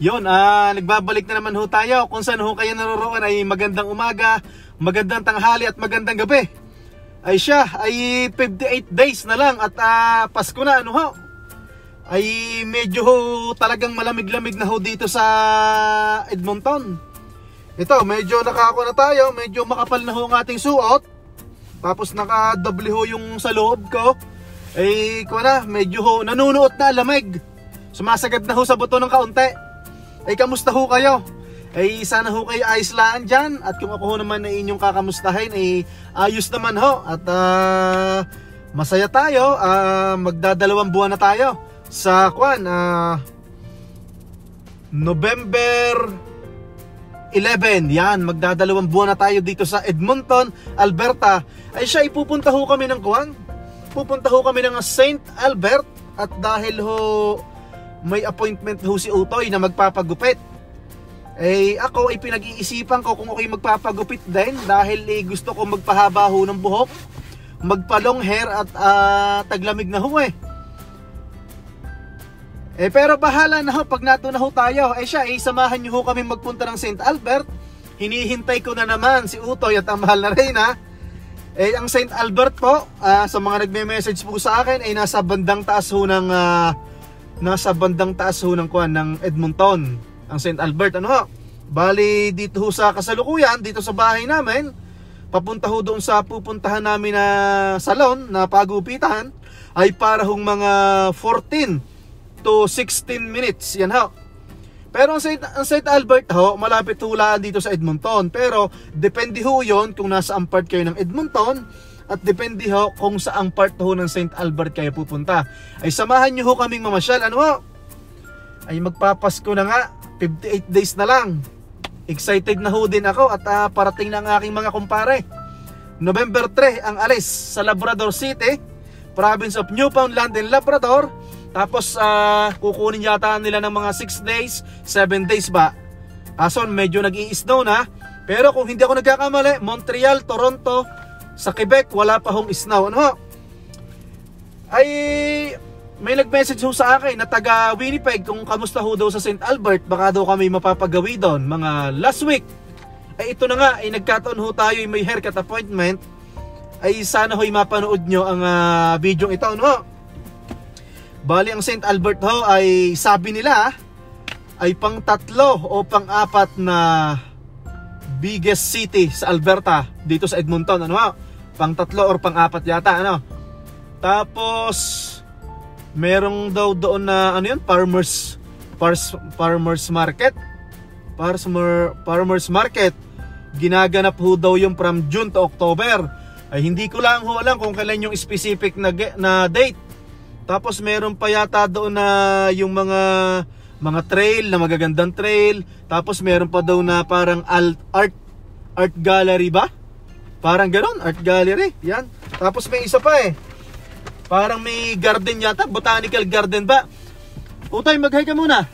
Yun, nagbabalik na naman ho tayo. Kung saan ho kayo naroroon ay magandang umaga, magandang tanghali at magandang gabi. Ay siya, ay 58 days na lang at Pasko na, ano ho. Ay medyo ho talagang malamig-lamig na ho dito sa Edmonton. Ito, medyo nakako na tayo, medyo makapal na ho ang ating suot. Tapos naka-doble ho yung sa loob ko. Ay medyo ho nanunuot na lamig. Sumasagad na ho sa buto ng kaunti. Ay kamusta ho kayo? Ay sana ho kayo ayos lang dyan. At kung ako ho naman na inyong kakamustahin, ay ayos naman ho. At masaya tayo. Magdadalawang buwan na tayo sa November 11. Yan, magdadalawang buwan na tayo dito sa Edmonton, Alberta. Ay siya, ipupunta ho kami ng pupunta ho kami ng St. Albert. At dahil ho may appointment ho si Utoy na magpapagupit, eh ako ay pinag-iisipan ko kung ako'y magpapagupit din. Dahil gusto ko magpahaba ho ng buhok, magpa-long hair at taglamig na ho pero bahala na ho pag nato na ho tayo. Siya, samahan nyo ho kami magpunta ng St. Albert. Hinihintay ko na naman si Utoy at ang mahal na Reyna. Ang St. Albert po, sa mga nagme-message po sa akin, ay nasa bandang taas ho ng ng Edmonton, ang St. Albert, ano ho. Bali dito ho sa kasalukuyan, dito sa bahay namin, papunta ho doon sa pupuntahan namin na salon na pagupitan, ay para hong mga 14 to 16 minutes, yan ho. Pero ang St. Albert ho, malapit ho lang dito sa Edmonton. Pero depende ho yon kung nasaan part kayo ng Edmonton. At depende ho kung saang part ho ng St. Albert kayo pupunta. Ay samahan nyo ho kaming mamasyal. Ano ho? Ay magpapasko na nga. 58 days na lang. Excited na ho din ako. At parating na ang aking mga kumpare. November 3 ang alis sa Labrador City, Province of Newfoundland and Labrador. Tapos kukunin yata nila ng mga 6 days, 7 days ba. Kaso medyo nag-i-snow na. Pero kung hindi ako nagkakamali, Montreal, Toronto, sa Quebec wala pa hong snow. Ano? Ay may nag-message ho sa akin na taga Winnipeg kung kamusta ho daw sa St. Albert. Baka daw kami mapapagawi doon mga last week. Ay ito na nga, ay nagkataon ho tayo may haircut appointment. Ay sana ho'y mapanood nyo ang video ito. Ano? Bali ang St. Albert ho ay sabi nila ay pang 3 o pang 4 na biggest city sa Alberta dito sa Edmonton. Ano? Pang 3 or pang 4 yata, ano? Tapos merong daw doon na ano yun, farmers market. Farmers market. Ginaganap ho daw yung from June to October. Ay hindi ko lang ho alam kung kailan yung specific na date. Tapos meron pa yata doon na yung mga trail, na magagandang trail. Tapos meron pa daw na parang art gallery ba? Parang ganoon, art gallery. Yan. Tapos may isa pa parang may garden yata, botanical garden ba? Utoy, mag-hi ka muna.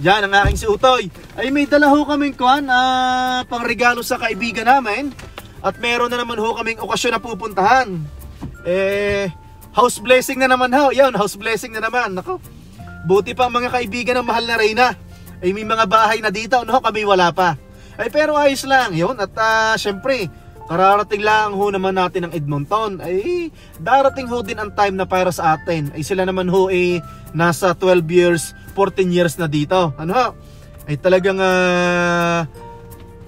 Yan ang aking si Utoy. Ay may dala ho kaming pang regalo sa kaibigan namin. At meron na naman ho kaming okasyon na pupuntahan. House blessing na naman ho. Yan, house blessing na naman. Nako. Buti pa mga kaibigan ng mahal na Reyna. Ay may mga bahay na dito, no? Kami wala pa. Ay pero ayos lang yun. At syempre, kararating lang ho naman natin ng Edmonton. Ay darating ho din ang time na para sa atin. Ay sila naman ho nasa 12 years, 14 years na dito. Ano ho? Ay talagang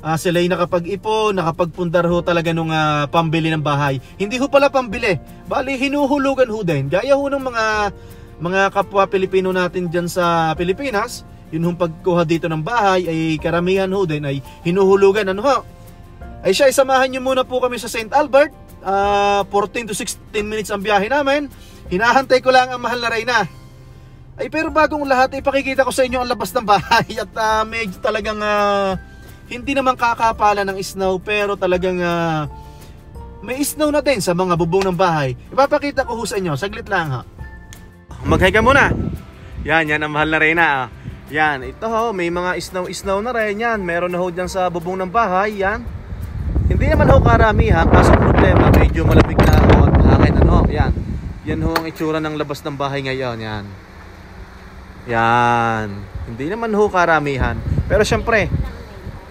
sila ay nakapag-ipon, nakapagpundar ho talaga nung pambili ng bahay. Hindi ho pala pambili, bali hinuhulugan ho din. Gaya ho ng mga kapwa Pilipino natin dyan sa Pilipinas. Yun hong pagkuha dito ng bahay ay karamihan ho din ay hinuhulugan. Ano ho? Ay siya, isamahan nyo muna po kami sa St. Albert. 14 to 16 minutes ang biyahe namin. Hinahantay ko lang ang mahal na Reyna. Ay pero bagong lahat, ipakikita ko sa inyo ang labas ng bahay. At medyo talagang hindi naman kakapala ng snow, pero talagang may snow na din sa mga bubong ng bahay. Ipapakita ko ho sa inyo, saglit lang ha. Mag-hi ka muna. Yan ang mahal na Reyna. Yan, ito ho, may mga snow na rin yan. Meron na ho dyan sa bubong ng bahay. Yan. Hindi naman ho karamihan, kaso problema, medyo malamig na ho at hangin. Ano, yan. Yan ho ang itsura ng labas ng bahay ngayon. Yan. Yan. Hindi naman ho karamihan. Pero syempre,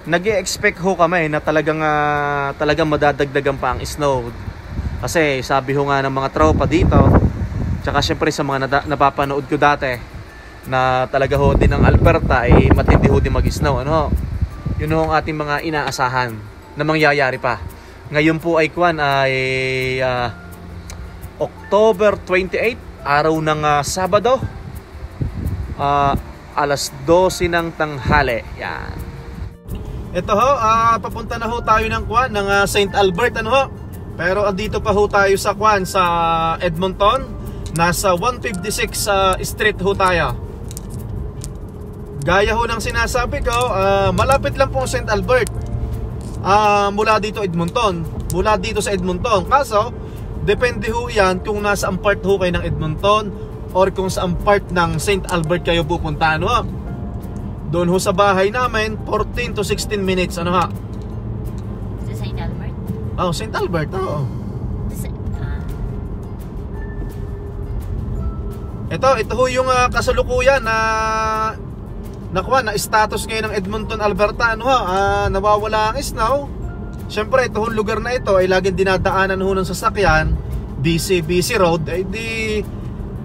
nag-i-expect ho kami na talagang madadagdagan pa ang snow. Kasi sabi ho nga ng mga tropa dito, tsaka syempre sa mga napapanood ko dati, na talaga ho din ang Alberta ay matindi ho din mag-snow. Ano ho? Yun ho ang ating mga inaasahan na mangyayari pa. Ngayon po ay October 28, araw ng Sabado, alas 12 ng tanghali. Yan. Ito ho, papunta na ho tayo ng St. Albert, ano ho? Pero andito pa ho tayo sa sa Edmonton. Nasa 156 Street ho tayo. Gaya ho ng sinasabi ko, malapit lang po ang St. Albert. Mula dito Edmonton. Mula dito sa Edmonton. Kaso, depende ho yan kung nasaan part ho kayo ng Edmonton or kung saan part ng St. Albert kayo pupunta, ano ho? Doon ho sa bahay namin, 14 to 16 minutes, ano ha? Sa St. Albert? Oh, St. Albert, oo. Ito ho yung kasalukuyan na status ngayon ng Edmonton, Alberta, ano ha? Nawawala ang snow. Siyempre, ito ho lugar na ito ay laging dinadaanan ho ng sasakyan, busy road, ay di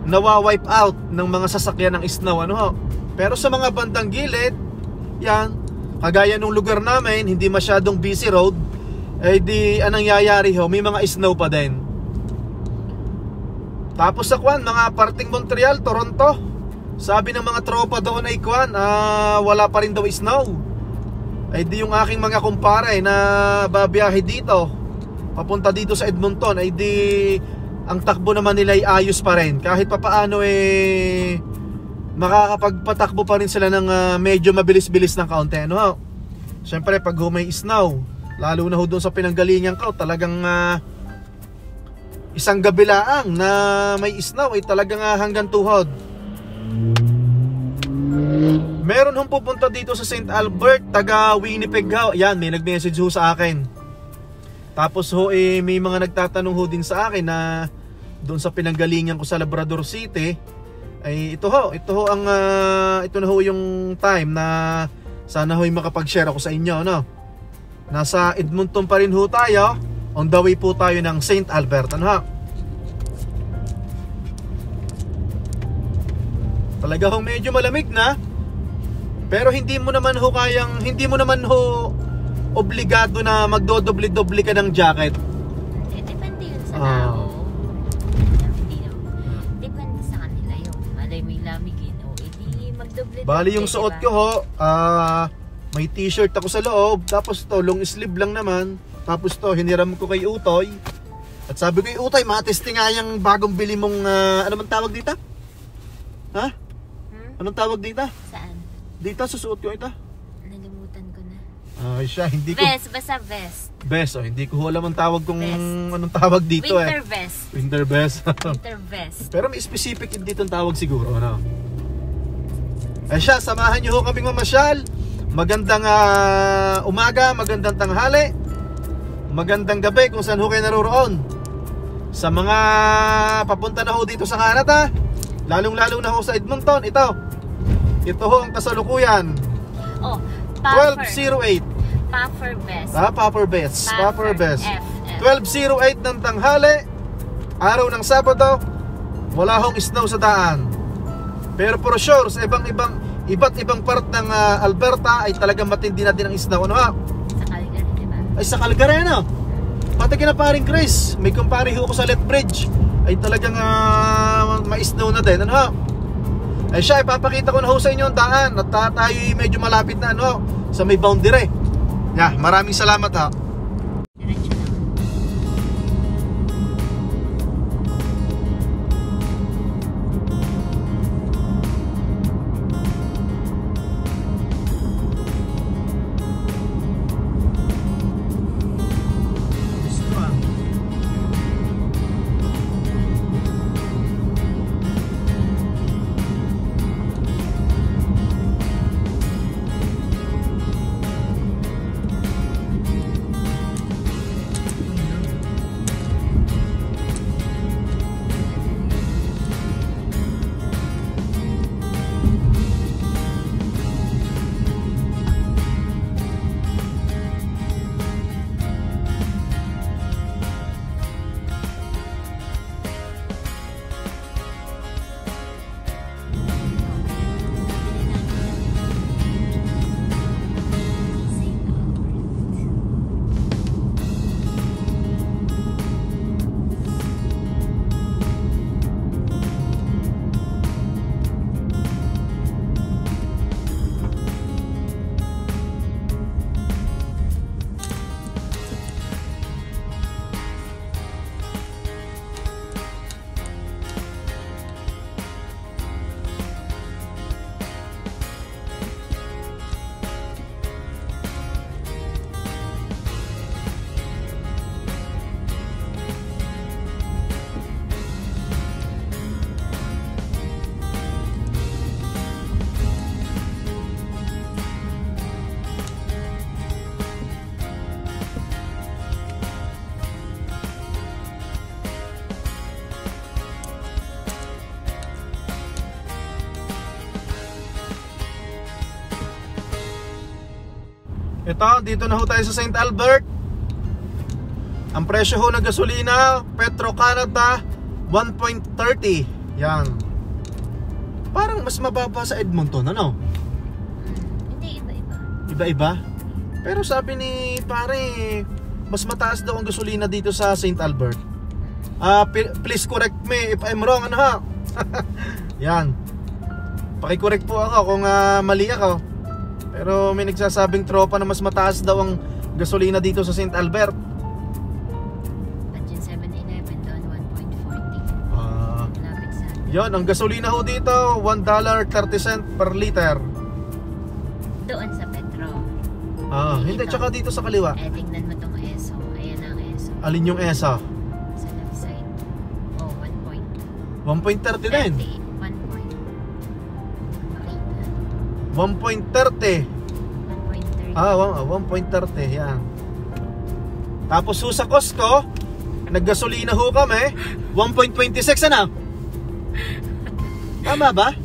nawa-wipe out ng mga sasakyan ng snow, ano ho? Pero sa mga bandang gilid, yan, kagaya nung lugar namin, hindi masyadong busy road, eh di anong nangyayari ho, may mga snow pa din. Tapos sa mga parting Montreal, Toronto, sabi ng mga tropa doon ay wala pa rin daw snow. Ay di yung aking mga kumpare na babiyahe dito, papunta dito sa Edmonton, ay di ang takbo naman nila ay ayos pa rin. Kahit papaano makakapagpatakbo pa rin sila ng medyo mabilis-bilis ng kaunti, ano? Siyempre pag may snow, lalo na ho doon sa pinanggalingan ko, talagang isang gabi laang na may snow ay talagang hanggang tuhod. Meron hong pupunta dito sa St. Albert, taga Winnipeg ho. Yan, may nag-message ho sa akin. Tapos ho may mga nagtatanong ho din sa akin na doon sa pinanggalingan ko sa Labrador City, ay ito na ho yung time na sana ho'y makapag-share ako sa inyo, no? Nasa Edmonton pa rin ho tayo. On the way po tayo ng St. Albert, ano ha? Talaga ho medyo malamig na. Pero hindi mo naman ho obligado na magdodoble-doble ka ng jacket. Depende yun sa tao. Bali yung suot ko ho, may t-shirt ako sa loob, tapos to long sleeve lang naman, tapos to hiniram ko kay Utoy. At sabi ko kay Utoy, matesting nga yung bagong bili mong ano man tawag dito? Ha? Anong tawag dito? Saan? Dito susuot ko ito. Nalimutan ko na. Ay siya, hindi ko. Vest, basta vest. Vest, hindi ko alam ang tawag kung anong tawag dito. Winter vest. Winter vest. Winter vest. Pero may specific dito ang tawag siguro, ano? Ay siya, samahan niyo ho kaming mamasyal. Magandang umaga, magandang tanghali, magandang gabi kung saan ho kayo naroroon. Sa mga papunta na ho dito sa Canada, lalong-lalo na ho sa Edmonton, ito ho ang kasalukuyan. Oh, 12:08. Puffer vest. Puffer vest. Puffer vest. 12:08 ng tanghali, araw ng Sabado, wala hong snow sa daan. Pero for sure, sa iba't ibang part ng Alberta ay talagang matindi na din ang snow, ano ha? Sa Calgary, diba? Ay sa Calgary, ano? Pati kina paring Chris, may kumpare ho ko sa Lethbridge, ay talagang ma-snow na din, ano ha? Ay siya, ipapakita ko na ho sa inyo ang daan at tayo medyo malapit na, ano, sa may boundary. Yeah, maraming salamat ha. Ito, dito na ho tayo sa St. Albert. Ang presyo ho ng gasolina, Petro Canada, 1.30. Yan. Parang mas mababa sa Edmonton, ano? Hindi, iba-iba. Iba-iba? Pero sabi ni pare, mas mataas daw ang gasolina dito sa St. Albert. Please correct me if I'm wrong, ano ha? Yan. Paki-correct po ako kung mali ako. Pero may nagsasabing tropa na mas mataas daw ang gasolina dito sa St. Albert. At yung 7-Eleven doon, 1.40. Lapit sa atin. Yon, ang gasolina ho dito, $1.30 per liter. Doon sa Petro. Hindi, tsaka dito sa kaliwa. Tingnan mo tong ESO. Ayan ang ESO. Alin yung ESA? Sa left side. Oh, 1.30 din. 1.30. 1.30. 1.30, yan. Tapos ho sa Costco, naggasolina ho kami, 1.26 ano? Tama ba?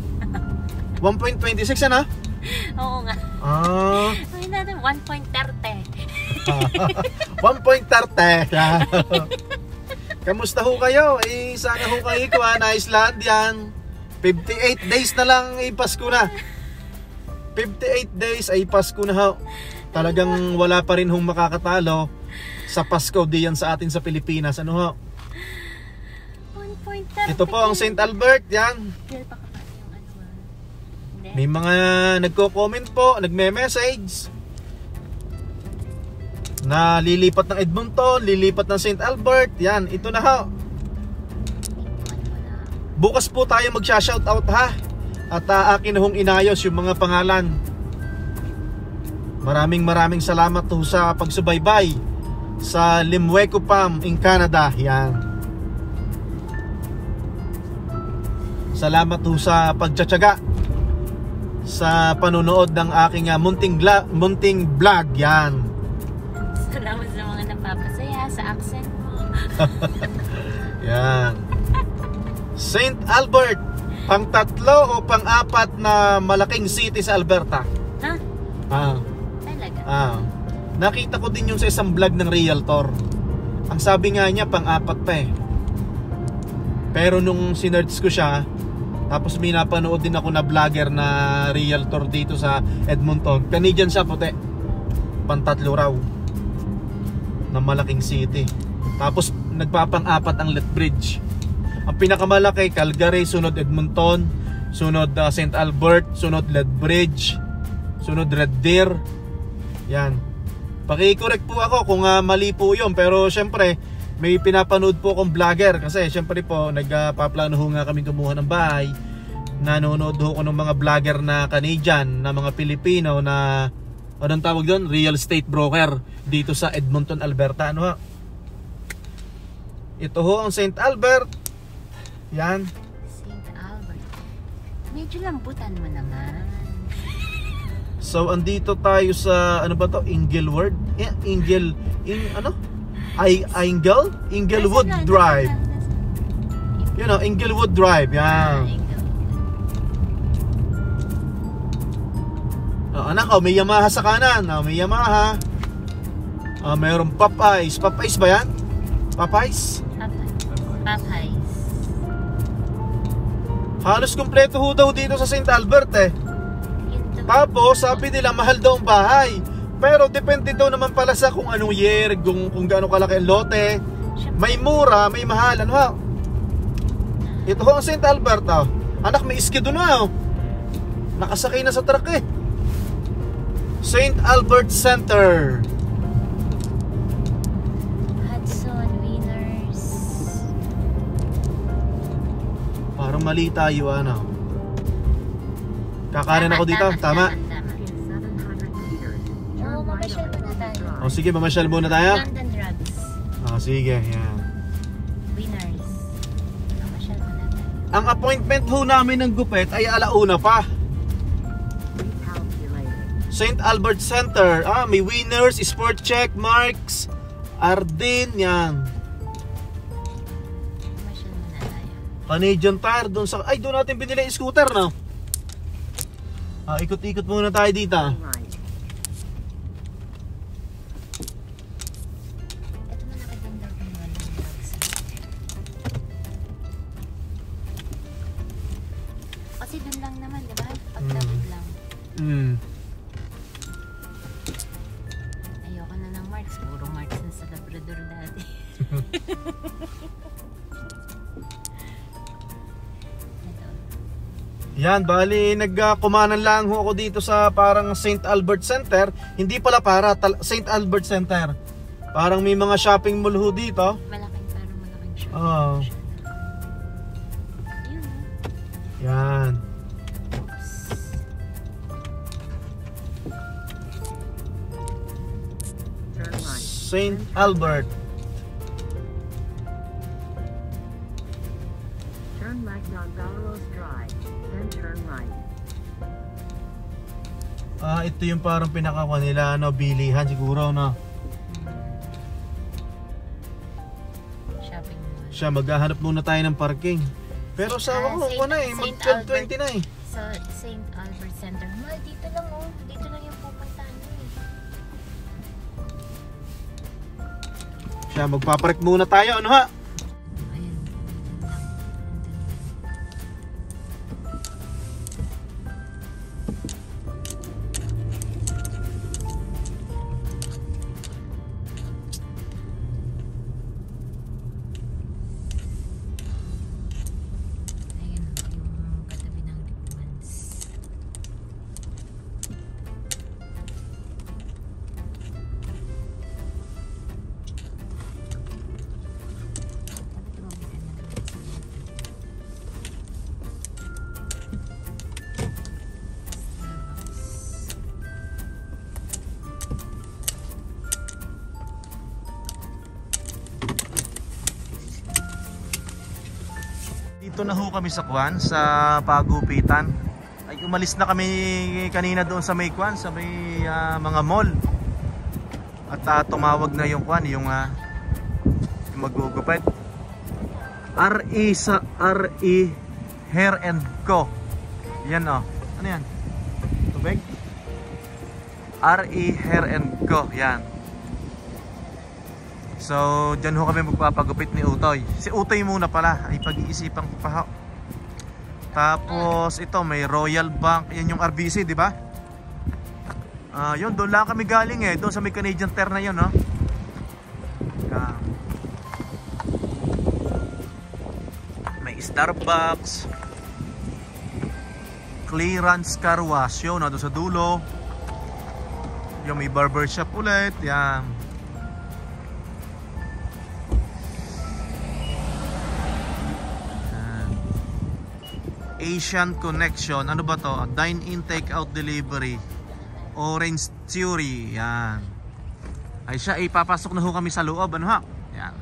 1.26 ano? Oo nga. Ay natin, 1.30. 1.30. Kamusta ho kayo? Sana ho kayo kuha na Iceland yan. 58 days na lang Pasko na. 58 days ay Pasko na ho. Talagang wala pa rin hong makakatalo sa Pasko diyan sa atin sa Pilipinas. Ano ho? 1.30. Ito po ang St. Albert. Yan. May mga nagko-comment po, nagme-message na lilipat ng Edmonton, lilipat ng St. Albert. Yan, ito na ho. Bukas po tayo magsha-shoutout ha. At akin na hong inayos yung mga pangalan. Maraming salamat po sa pagsubaybay sa Limweco Pam in Canada. Yan. Salamat po sa pagtsatsaga sa panunood ng aking munting vlog. Yan. Salamat sa mga napapasaya sa accent mo. Yan. St. Albert, pang-tatlo o pang-apat na malaking city sa Alberta. Ha? Talaga? Nakita ko din yun sa isang vlog ng Realtor. Ang sabi nga niya pang-apat pa eh. Pero nung sinerch ko siya, tapos may napanood din ako na vlogger na Realtor dito sa Edmonton. Canadian siya, puti. Pang-tatlo raw na malaking city. Tapos nagpapang-apat ang Lethbridge. Ang pinakamalaki, Calgary, sunod Edmonton, sunod St. Albert, sunod Lethbridge, sunod Red Deer. Yan. Paki-correct po ako kung mali po yun. Pero syempre, may pinapanood po akong vlogger. Kasi syempre po, nagpaplano ho nga kami kumuha ng bahay. Nanonood ho ko ng mga vlogger na Canadian, na mga Pilipino na, anong tawag doon? Real estate broker dito sa Edmonton, Alberta. Ano ha? Ito ho ang St. Albert. Yan. St. Albert. Medyo lambutan mo naman. So andito tayo sa ano ba to? Inglewood? Inglewood Drive. You know, Inglewood Drive. Yan. Anak, may Yamaha sa kanan. May Yamaha. Mayroong Popeyes. Popeyes ba yan? Popeyes? Popeyes. Halos kumpleto ho daw dito sa St. Albert eh. Tapos sabi nila mahal daw ang bahay. Pero depende daw naman pala sa kung anong year, kung gaano kalaki ang lote. May mura, may mahal. Ano ha? Ito ho ang St. Albert oh. Anak, may iski doon na oh. Nakasakay na sa truck eh. St. Albert Center. Hudson Winners. Parang mali tayo ano. Kakanan ako dito, tama? Oo, mamasyal muna tayo. O sige, mamasyal muna tayo. London Drugs. Sige, yan. Winners. Mamasyal muna tayo. Ang appointment ho namin ng gupet ay alauna pa. St. Albert Center. May Winners, Sport Check, Marks, Ardin, yan. Mamasyal muna tayo. Canadian Tire doon sa doon natin binili yung scooter, no? Ikot-ikot muna tayo dito. Ayoko na ng marks. Puro marks na sa Labrador dati. Yan, bali nagkumanan lang ho ako dito sa parang St. Albert Center. Hindi pala St. Albert Center. Parang may mga shopping mall ho dito. Malaking shopping. Oo. Yan. St. Albert. Turn left on Belrose Drive, then turn right. Ito yung parang pinakawa nila, ano, bilihan siguro, no? Shopping mall. Siya, maghahanap muna tayo ng parking. Pero sa ako, Saint- na eh, Saint mag-12:20 na eh. Sa St. Albert Center. Mal, dito lang oh. Dito lang yung pupuntahan mo eh. Siya, magpapark muna tayo, ano ha? Ayan. Ayan yung katabi ng Lippmans. Dito na ho kami sa Kwan, sa Pagupitan. Ay, umalis na kami kanina doon sa may Kwan, sa may mga mall. At tumawag na yung Kwan, yung magugupit. RE Hair and Co. Yan oh. Ano yan? Tubig? RE Hair and Co. Yan. So, dyan ho kami magpapagupit ni Utoy. Si Utoy muna pala, ay pag-iisipan ko pa ho. Tapos ito, may Royal Bank. Yan yung RBC, di ba? Yun, doon lang kami galing eh. Doon sa may Canadian Tire na yun, no? May Starbucks. Clearance Car Wash. Yun, doon sa dulo. Yung may barbershop ulit. Yan. Asian Connection, ano ba to? Dine-in, take-out, delivery. Orange Theory, yan. Ay siya, ipapasok na ho kami sa loob, ano ha? Yan.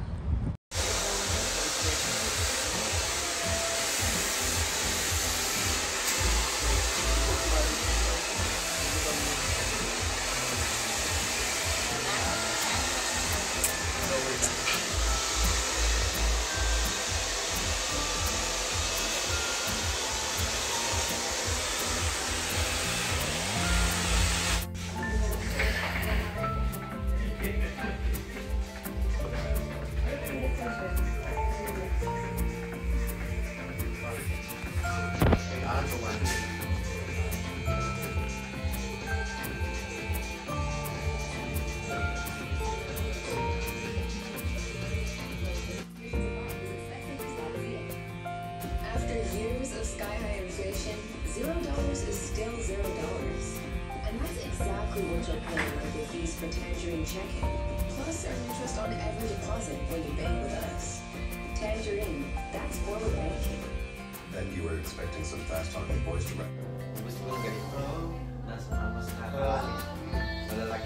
After years of sky-high inflation, $0 is still $0. And that's exactly what you'll pay with your fees for Tangerine checking. Plus, earn interest on every deposit when you bank with us. Tangerine, that's forward banking. That you were expecting some fast-talking boys to rap. Gusto ko ganito, mas malalaking sila.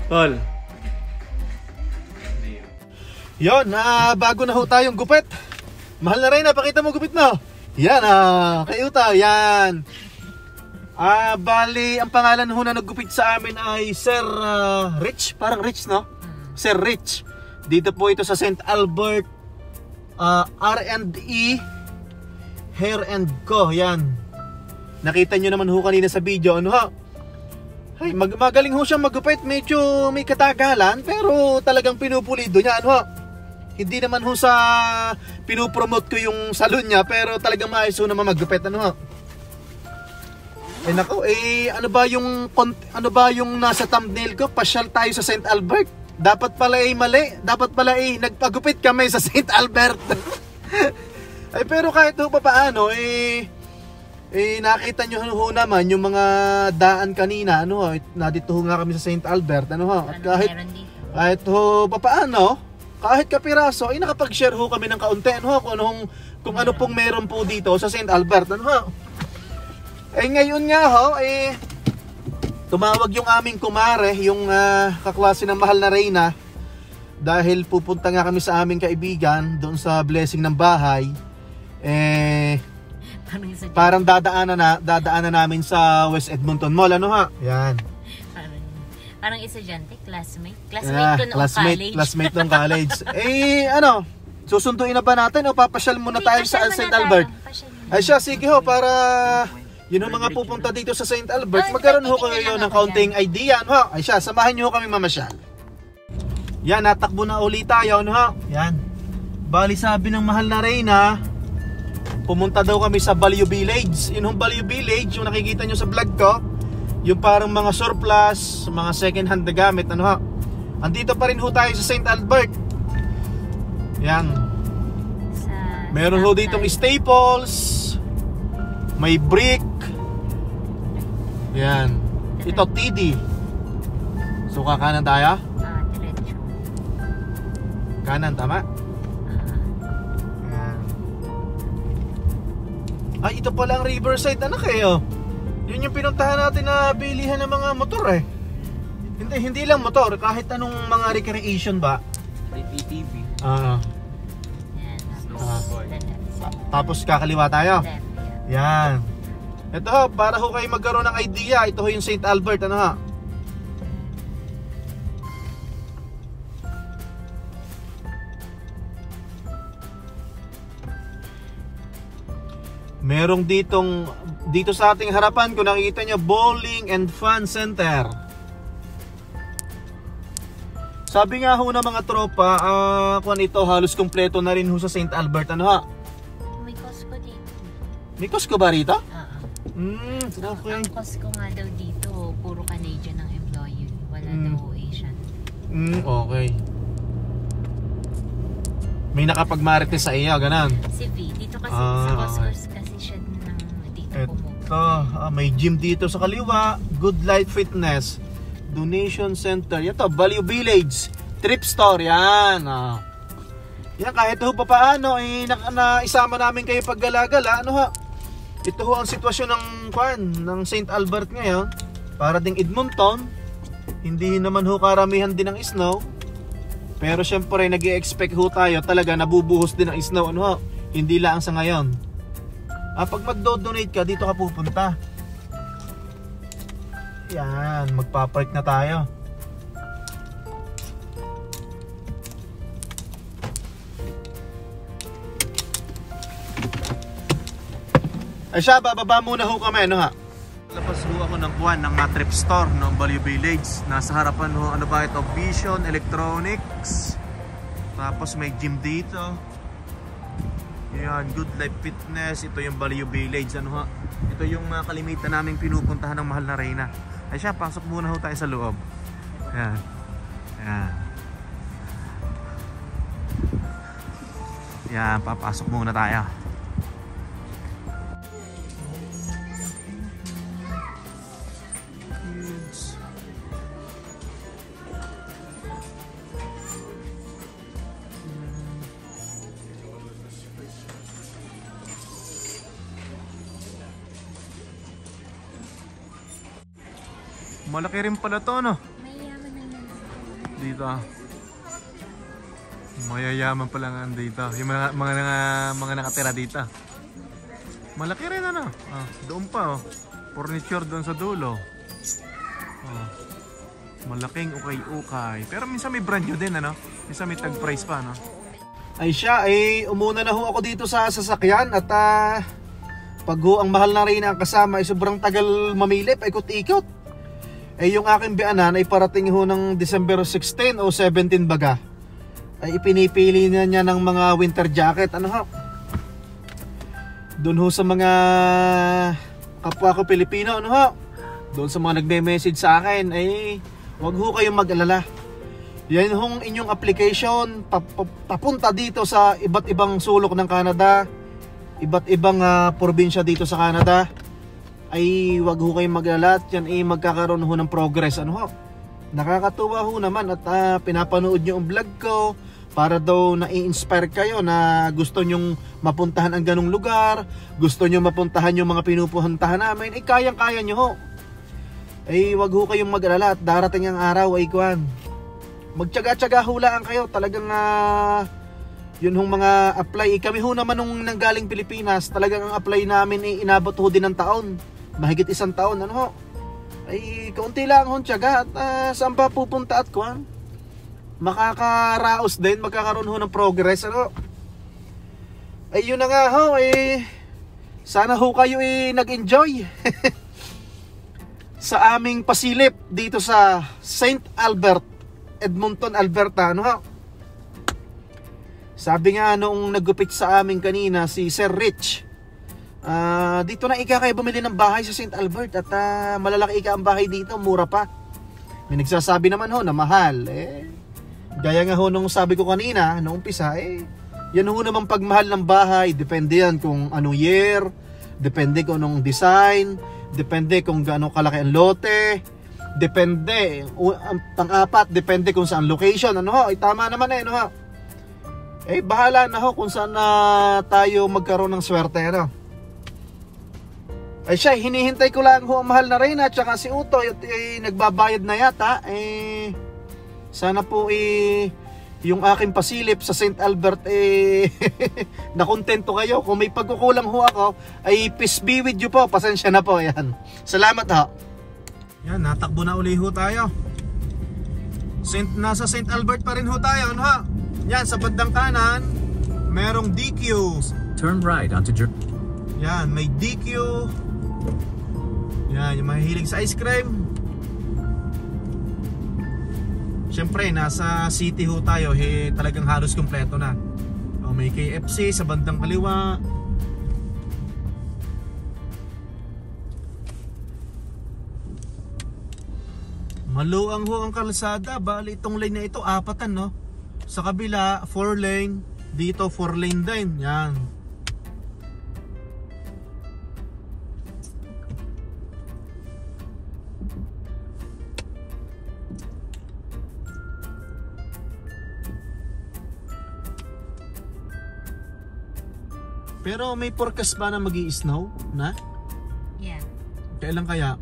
Tol, Yon, bago na ho tayong gupit. Mahal na Reyna, pakita mo gupit mo. Yan, kayo tayo, yan. Bali, ang pangalan ho na naggupit sa amin ay Sir Rich. Parang Rich, no? Sir Rich. Dito po ito sa St. Albert R&E Hair and Co. Yan. Nakita nyo naman ho kanina sa video, ano ho? Ay, magaling ho siyang maggupit. Medyo may katagalan, pero talagang pinupulido niya, ano ho? Hindi naman ho sa pinupromote ko yung salon niya, pero talagang maayos ho naman maggupit, ano ho? Nako, ano ba yung nasa thumbnail ko? Pasyal tayo sa St. Albert. Dapat pala mali. Dapat pala nagpagupit kami sa St. Albert. Ay, pero kahit ho pa paano, nakita nyo ho naman yung mga daan kanina, ano ho, nadito ho nga kami sa St. Albert, ano ho. At kahit ho pa paano, kahit kapiraso, nakapag-share ho kami ng kaunti, ano ho, kung ano pong meron po dito sa St. Albert, ano ho. Ngayon nga ho, tumawag yung aming kumare, yung kaklase ng mahal na Reyna, dahil pupunta nga kami sa aming kaibigan doon sa blessing ng bahay. Parang dadaanan namin sa West Edmonton Mall, ano ha? Yan. Parang estudyante, classmate ko noong college. Classmate noong college. Susunduin na ba natin o papasyal muna tayo sa St. Albert? Ay siya, sige ho, para yun ang mga pupunta dito sa St. Albert, magkaroon ho kayo ng kaunting idea, ano ho? Ay siya, samahan nyo ho kami mamasyal. Yan, natakbo na ulit tayo, ano ho? Yan. Bali sabi ng mahal na Reyna, pumunta daw kami sa Value Village. Yun yung Value Village, yung nakikita nyo sa vlog ko, yung parang mga surplus, mga second hand na gamit, ano ho? Andito pa rin ho tayo sa St. Albert. Yan. Meron ho ditong Staples, may brick. Yan. Ito TD. So kakanan tayo? Diretso. Kanan, tama? Yan. Ay, ito pala ang Riverside. Ano kayo? Yun yung pinuntahan natin na bilihan ng mga motor eh. Hindi lang motor, kahit anong mga recreation ba? ATV. Tapos kakaliwa tayo. Yan. Ito ho, para ho kayo magkaroon ng idea, ito ho yung St. Albert, ano ha? Merong dito sa ating harapan, kung nakikita nyo, bowling and fun center. Sabi nga ho ng mga tropa, kung ito halos kompleto na rin ho sa St. Albert, ano ha? May Costco dito. May Costco ba rito? Okay. Ang Costco nga daw dito, puro Canadian ang employee. Wala daw Asian. Okay. May nakapagmarites sa iyo, ganun. Si V, dito kasi sa Costco kasi siya nang dito pumupunta. May gym dito sa kaliwa, Good Light Fitness, Donation Center. Ito, Value Village, Trip Store, yan. Yan, kahit ho pa paano, isama namin kayo paggala-gala, ano ha? Ito ho ang sitwasyon ng St. Albert ngayon. Para ding Edmonton, hindi naman ho karamihan din ng snow. Pero syempre nag-i-expect ho tayo talaga nabubuhos din ang snow, ano ho? Hindi lang sa ngayon. Pag mag-donate ka, dito ka pupunta. Yan, magpapark na tayo. Ay siya, bababa muna ho kami, ano ha? Labas ho ako ng kuwan ng trip store ng Value Village. Nasa harapan ho, ano ba ito? Vision Electronics. Tapos may gym dito. Yan, Good Life Fitness. Ito yung Value Village, ano ha? Ito yung kalimitan naming pinupuntahan ng mahal na Reyna. Ay siya, pasok muna ho tayo sa loob. Yan. Yan. Yan, papasok muna tayo. Malaki rin pala to, no? Mayaman na yan. Dito. Mayayaman pala nga dito. Yung mga nakatira dito. Malaki rin ano. Doon pa oh. Furniture doon sa dulo. Malaking ukay-ukay. Pero minsan may brand new din ano. Minsan may tag price pa no. Ay siya, umuna na ho ako dito sa sasakyan at pag ho ang mahal na rin ang kasama ay sobrang tagal mamili, paikot-ikot. Yung aking bianan ay parating ho ng December 16 o 17 baga. Ay ipinipili na niya ng mga winter jacket. Ano ho? Doon ho sa mga kapwa ko Pilipino, ano ho? Doon sa mga nagme-message sa akin, wag ho kayong mag-alala. Yan hong inyong application papunta dito sa iba't ibang sulok ng Canada, iba't ibang probinsya dito sa Canada. Ay wag ho kayong mag-alala. Yan magkakaroon ho ng progress. Ano ho? Nakakatuwa ho naman at pinapanood nyo ang vlog ko para daw na-i-inspire kayo na gusto nyong mapuntahan ang ganong lugar, gusto nyo mapuntahan yung mga pinupuntahan namin. Kayang-kaya nyo ho. Wag ho kayong mag-alala at darating ang araw ay kuwan. Magtyaga-tyaga hulaan kayo. Talagang yun hong mga apply. Kami ho naman nung nanggaling Pilipinas, talagang ang apply namin inabot ho din ng taon. Mahigit 1 taon. Ano ho? Kaunti lang hong tyaga. At saan pa pupunta at kuwan? Makakaraos din. Magkakaroon ho ng progress. Ano? Yun na nga ho. Sana ho kayo nag-enjoy. Sa aming pasilip dito sa St. Albert, Edmonton, Alberta, ano ha? Sabi nga noong naggupit sa amin kanina si Sir Rich, dito na kayo bumili ng bahay sa St. Albert at malalaki ang bahay dito, mura pa. May nagsasabi naman ho na mahal. Gaya nga ho nung sabi ko kanina, noong umpisa, yan ho naman pagmahal ng bahay, depende yan kung anong year, depende kung anong design, depende kung gaano kalaki ang lote, depende, pang-apat, depende kung saan location. Ano ho? Tama naman ano ho? Bahala na ho kung saan tayo magkaroon ng swerte. Ano? Siya, hinihintay ko lang ho ang mahal na rin at saka si Uto nagbabayad na yata. Sana po yung aking pasilip sa St. Albert nakontento kayo. Kung may pagkukulang ho ako, peace be with you po. Pasensya na po. Yan. Salamat ho. Yan, natakbo na uli ho tayo. Nasa St. Albert pa rin ho tayo. Ano ha? Yan, sa bandang kanan, merong DQ. Turn right onto yan, may DQ. Yan, yung mahihilig sa ice cream. Siyempre, nasa city ho tayo. Talagang halos kompleto na. May KFC sa bandang kaliwa. Maluang ho ang kalsada. Bali itong lane na ito, 4 no? Sa kabila 4 lane. Dito 4 lane din. Yan. Pero may forecast ba na mag-i-snow na? Yeah. Kailan kaya?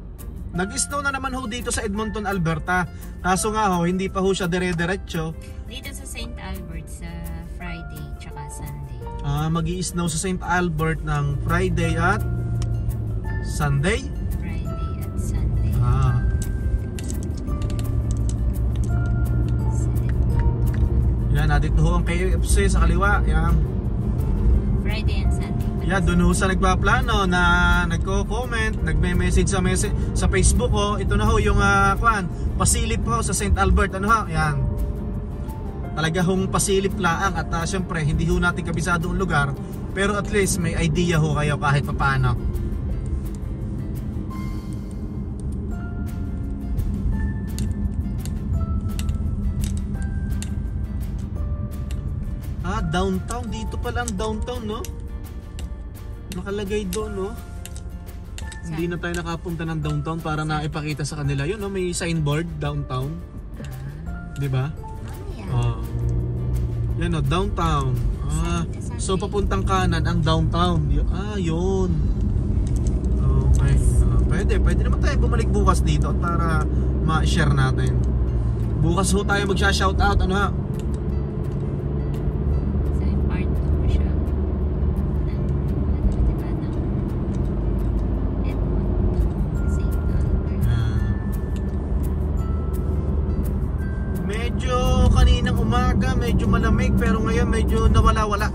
Nag-snow na naman ho dito sa Edmonton, Alberta. Kaso nga ho, hindi pa ho siya dire-diretso. Dito sa St. Albert sa Friday tsaka Sunday. Mag-i-snow sa St. Albert ng Friday at Sunday? Friday at Sunday. Yan, dito ho ang KFC sa kaliwa. Yan. Friday and Sunday. Yeah, doon ho sa nagpaplano na nagko-comment, nagme-message sa Facebook ho. Ito na ho yung pasilip ho sa St. Albert. Ano ho? Yan. Talaga hong pasilip laang at syempre hindi ho natin kabisado ang lugar, pero at least may idea ho kayo kahit papaano. Downtown, dito pala ang downtown, no? Nakalagay doon, no? Hindi na tayo nakapunta ng downtown para na ipakita sa kanila yun, no? May signboard downtown. 'Di ba? Yan, no, downtown. So papuntang kanan ang downtown. Yun. Okay. Pwede naman tayo bumalik bukas dito para ma-share natin. Bukas ho tayo magsha-shoutout, ano ha? umaga medyo malamig, pero ngayon medyo nawala-wala.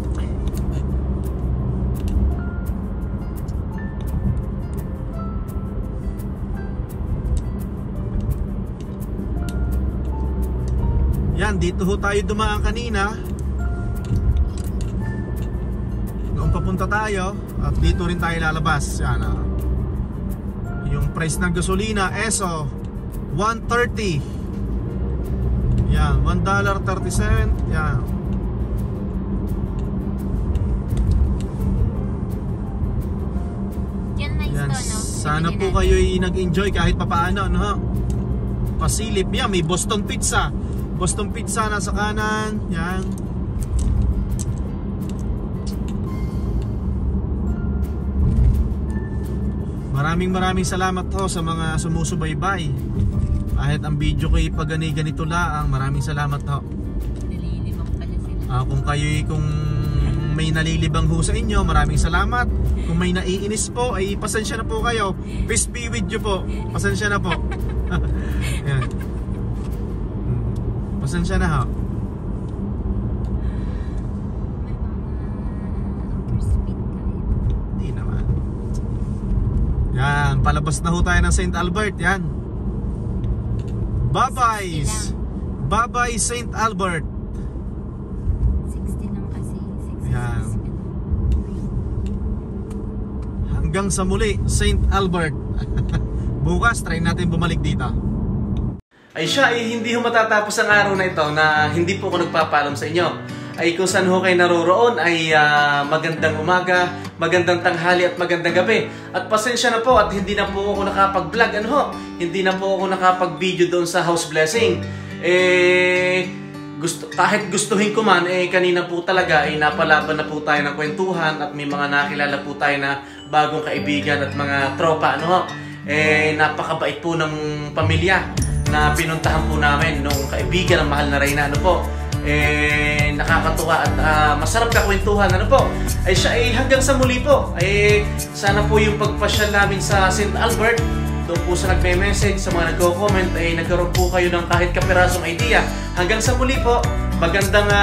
Yan, dito ho tayo dumaan kanina. Doon papunta tayo at dito rin tayo lalabas. Yan, yung price ng gasolina, ESO 1.30. Yan, $1.30. Yan. Yan, sana po kayo'y nag-enjoy kahit papaano, no? Pasilip. Yan, may Boston Pizza. Boston Pizza nasa kanan. Yan. Maraming salamat ho sa mga sumusubaybay. Kahit ang video ko pag ganito lang, maraming salamat ho. Nalilibang pala sila. Kung may nalilibang ho sa inyo, maraming salamat. Kung may naiinis po, ay pasensya na po kayo. Peace be with you po. Pasensya na po. Yan. Pasensya na ho. Hindi naman. Yan, palabas na ho tayo ng St. Albert. Yan. Bye-bye. Bye-bye St. Albert. 60 lang kasi. 60. Yan. Hanggang sa muli, St. Albert. Bukas, try natin bumalik dito. Ay siya, hindi ho matatapos ang araw na ito na hindi po ako nagpapaalam sa inyo. Ay kung saan ho kayo naroroon ay magandang umaga, magandang tanghali at magandang gabi. At pasensya na po at hindi na po ako nakapag-vlog, hindi na po ako nakapag-video doon sa house blessing. Kahit gustuhin ko man, kanina po talaga ay napalaban na po tayo ng kwentuhan at may mga nakilala po tayo na bagong kaibigan at mga tropa, napakabait po ng pamilya na pinuntahan po namin nung kaibigan ng mahal na Reyna, nakakatuwa at masarap kakwentuhan, ay siya ay hanggang sa muli po, sana po yung pagpasyal namin sa St. Albert, doon po sa nagme-message, sa mga nagko-comment, ay nagkaroon po kayo ng kahit kapirasong idea. Hanggang sa muli po, magandang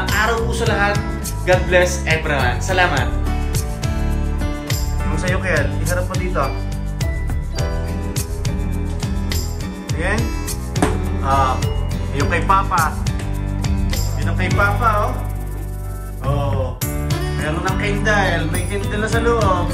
araw po sa lahat. God bless everyone. Salamat. Yung sa'yo, Kel, iharap mo dito. Again. Yung kay Papa. Yun ang kay Papa, oh. Meron ng candle. May candle na sa loob.